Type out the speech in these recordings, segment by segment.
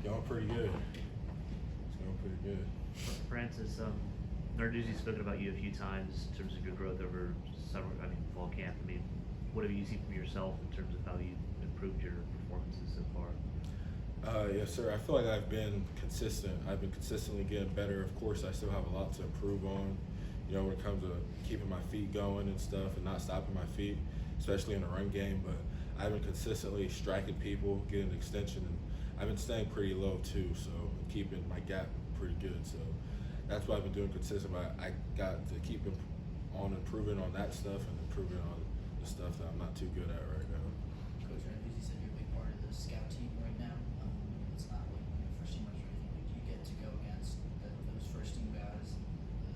Going pretty good. It's going pretty good. Francis, Narduzzi's spoken about you a few times in terms of your growth over fall camp. I mean, what have you seen from yourself in terms of how you've improved your performances so far? Yes, sir. I feel like I've been consistent. I've been consistently getting better. Of course, I still have a lot to improve on, when it comes to keeping my feet going and stuff and not stopping my feet, especially in the run game. But I've been consistently striking people, getting extension, and I've been staying pretty low too, so keeping my gap pretty good. So that's what I've been doing consistently. I got to keep on improving on that stuff and improving on the stuff that I'm not too good at right now. Coach Narduzzi said you're a big part of the scout team right now. It's not like first teamers or anything. Like, do you get to go against those first team guys,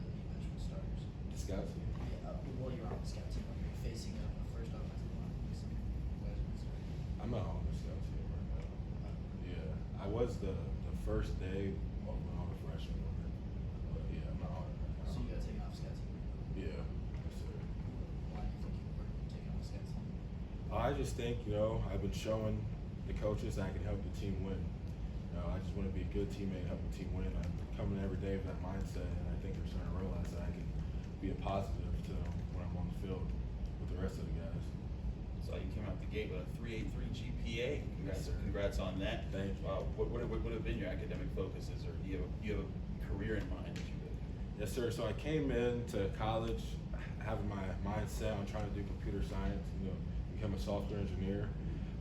the eventual starters? The scout team? Yeah, while you're on the scout team, like you're facing a first offensive line. Like some guys would start. I'm not on the scout team right now. Yeah, I was the first day when I was a freshman. But yeah, I'm not on it right now. So you got taken off scout team? Yeah, yes, sir. Why do you think you were taken off scout team? I just think, I've been showing the coaches that I can help the team win. I just want to be a good teammate and help the team win. I'm coming every day with that mindset, and I think they're starting to realize that I can be a positive to them when I'm on the field with the rest of the guys. So you came out the gate with a 3.83 GPA. Yes, sir. Congrats on that. Thank you. Wow. What have been your academic focuses, or do you have a career in mind that you really? Yes, sir. So I came into college having my mindset on trying to do computer science, become a software engineer.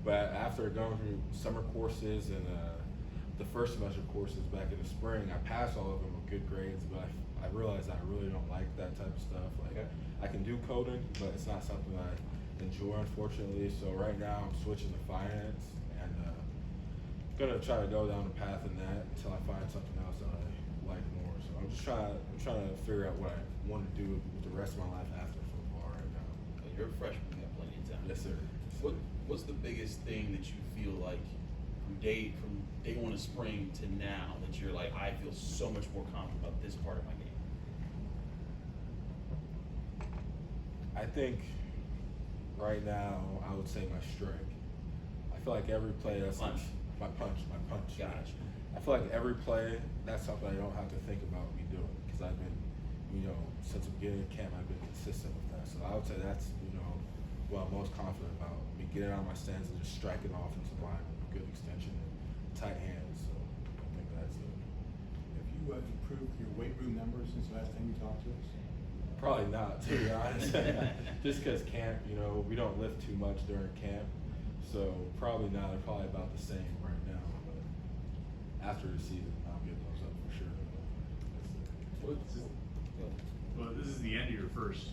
But after going through summer courses and the first semester courses back in the spring, I passed all of them with good grades, but I realized I really don't like that type of stuff. Like, I can do coding, but it's not something I enjoy, unfortunately. So right now I'm switching to finance and gonna try to go down the path in that until I find something else that I like more. So I'm trying to figure out what I want to do with the rest of my life after football right now. Well, you're a freshman. You got plenty of time. Yes, sir. What's the biggest thing that you feel like from day one of spring to now that you're like, I feel so much more confident about this part of my game? I think right now I would say my strike. I feel like every play that's Punch. My punch. Gotcha. I feel like every play that's something I don't have to think about me doing because I've been, since the beginning of camp I've been consistent with that. So I would say that's what I'm most confident about. Me getting out of my stance and just striking off into the line with good extension and tight hands. So I think that's it. Have you improved your weight room numbers since the last time you talked to us? Probably not, to be honest. Just because camp, we don't lift too much during camp, so probably not. They're probably about the same right now, but after the season, I'll get those up for sure. Well, this is the end of your first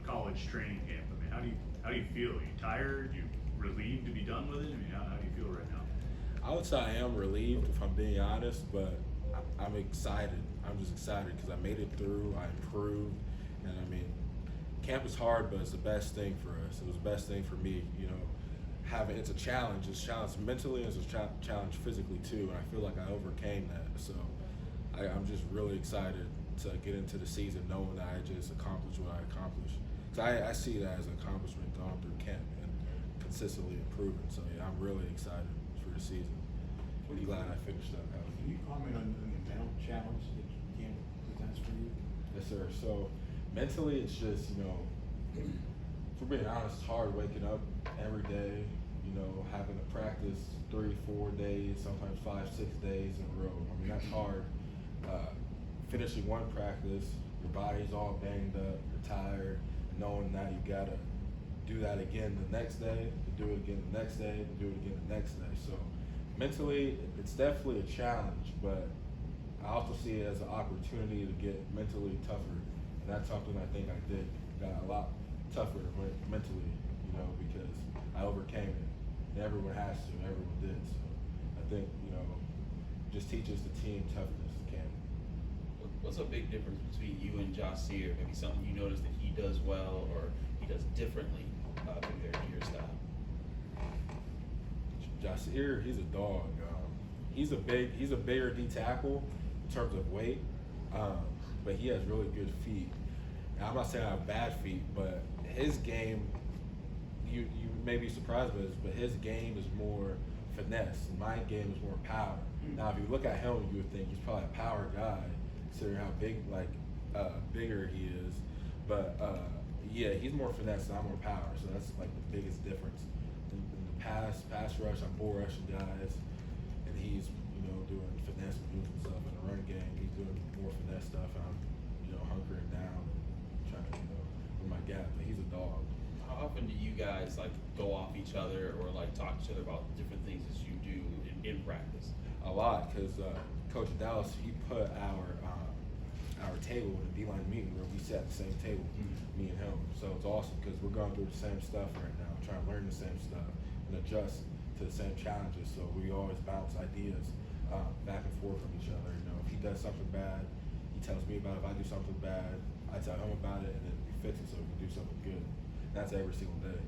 college training camp. I mean, how do you feel? Are you tired? You relieved to be done with it? I mean, how do you feel right now? I would say I am relieved, if I'm being honest, but I'm excited. I'm just excited because I made it through. I improved, and I mean, camp is hard, but it's the best thing for us. It was the best thing for me. It's a challenge. It's a challenge mentally, and it's a challenge physically too. And I feel like I overcame that. So I'm just really excited to get into the season knowing that I just accomplished what I accomplished. Because I see that as an accomplishment going through camp and consistently improving. So yeah, I'm really excited for the season. I'm glad I finished up. Can you comment on the mental challenge that camp presents for you? Yes, sir. So mentally, it's just, for being honest, it's hard waking up every day, having to practice 3-4 days, sometimes 5-6 days in a row. I mean, that's hard. Finishing one practice, your body's all banged up, you're tired, knowing that you gotta do that again the next day, to do it again the next day, to do it again the next day. So mentally, it's definitely a challenge, but I also see it as an opportunity to get mentally tougher. And that's something I think I did. Got a lot tougher mentally, because I overcame it. And everyone has to, everyone did. So I think, just teaches the team toughness, camp. What's a big difference between you and Jasir? Maybe something you notice that he does well or he does differently compared to your style? Jasir, he's a dog. He's a bigger D tackle in terms of weight, but he has really good feet. And I'm not saying I have bad feet, but his game, you may be surprised by this, but his game is more finesse. And my game is more power. Now, if you look at him, you would think he's probably a power guy, considering how bigger he is. But yeah, he's more finesse and I'm more power, so that's like the biggest difference. In the pass rush, I'm bull rushing guys, and he's doing finesse moves and stuff. In the run game, he's doing more finesse stuff, and I'm hunkering down and trying to with my gap. But he's a dog. How often do you guys like go off each other or like talk to each other about different things that you do in practice? A lot, because Coach Dallas, he put our table in the DLine meeting where we sat at the same table, me and him. So it's awesome because we're going through the same stuff right now, trying to learn the same stuff and adjust to the same challenges. So we always bounce ideas back and forth from each other. If he does something bad, he tells me about it. If I do something bad, I tell him about it, and then we fix it so we can do something good. And that's every single day.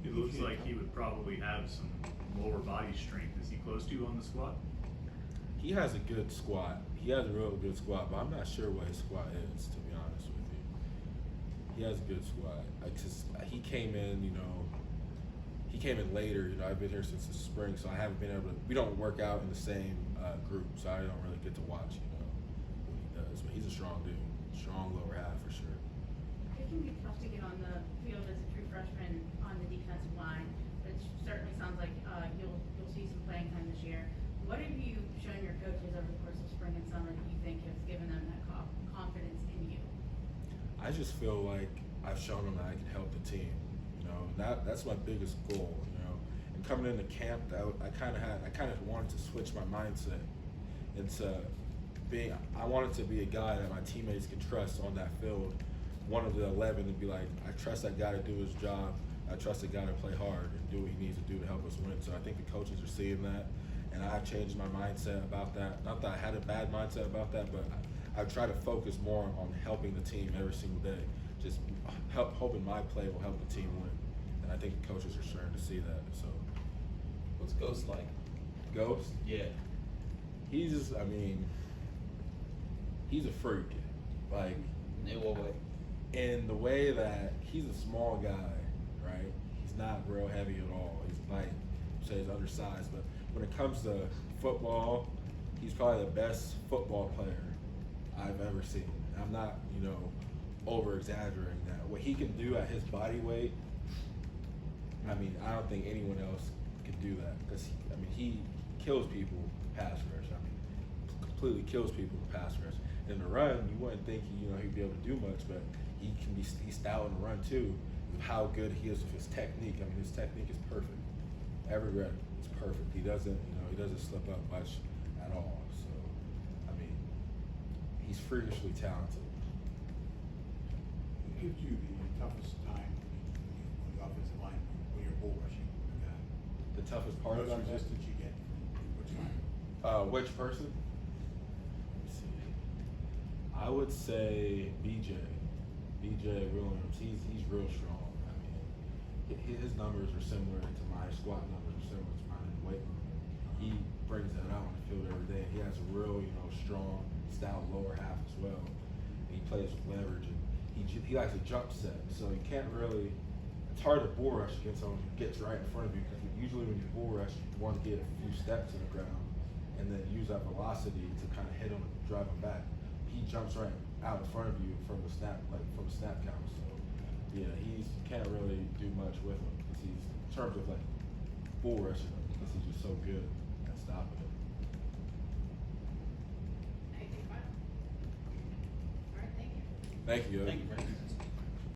It looks like he would probably have some lower body strength. Is he close to you on the squat? He has a good squat. He has a real good squat, but I'm not sure what his squat is, to be honest with you. He has a good squat. He came in, he came in later. I've been here since the spring, so I haven't been able to. We don't work out in the same group, so I don't really get to watch, what he does. But he's a strong dude, strong lower half for sure. It can be tough to get on the field as a true freshman on the defensive line, which certainly sounds like you'll see some playing time this year. What have you shown your coaches over the course of spring and summer that you think has given them that confidence in you? I just feel like I've shown them that I can help the team. That's my biggest goal. And coming into camp, I kind of wanted to switch my mindset into being. I wanted to be a guy that my teammates can trust on that field. One of the 11 to be like, I trust that guy to do his job. I trust that guy to play hard and do what he needs to do to help us win. So I think the coaches are seeing that, and I've changed my mindset about that. Not that I had a bad mindset about that, but I've tried to focus more on helping the team every single day. Just hoping my play will help the team win. And I think the coaches are starting to see that. So, What's Ghost like? Ghost, Yeah. he's a freak. Like, In what way? in the way that he's a small guy, right? He's not real heavy at all. He's light, say he's undersized, but when it comes to football, he's probably the best football player I've ever seen. I'm not, over exaggerating that. What he can do at his body weight, I don't think anyone else can do that because he kills people pass rush. Completely kills people pass rush. In the run, you wouldn't think he'd be able to do much, but he's stout in the run too. Of how good he is with his technique. His technique is perfect. Every rep is perfect. He doesn't slip up much at all. So, he's freakishly talented. Who gives you the toughest time on the offensive line when you're bull rushing a guy? The toughest part Most about that? resistance you get from which line? Which person? Let me see. I would say BJ Williams. He's real strong. His numbers are similar to my squat numbers are similar to mine in the weight room. He brings that out on the field every day. He has a real, strong, stout lower half as well. And he plays with leverage, and he likes a jump set. So you can't really. It's hard to bull rush against someone who gets right in front of you because usually when you bull rush, you want to get a few steps in the ground and then use that velocity to kind of hit him and drive him back. He jumps right out in front of you from the snap count. So yeah, you can't really do much with him because he's in terms of like bull rushing him because he's just so good at stopping him. Anything final? All right, thank you. Thank you. Thank you, Francis.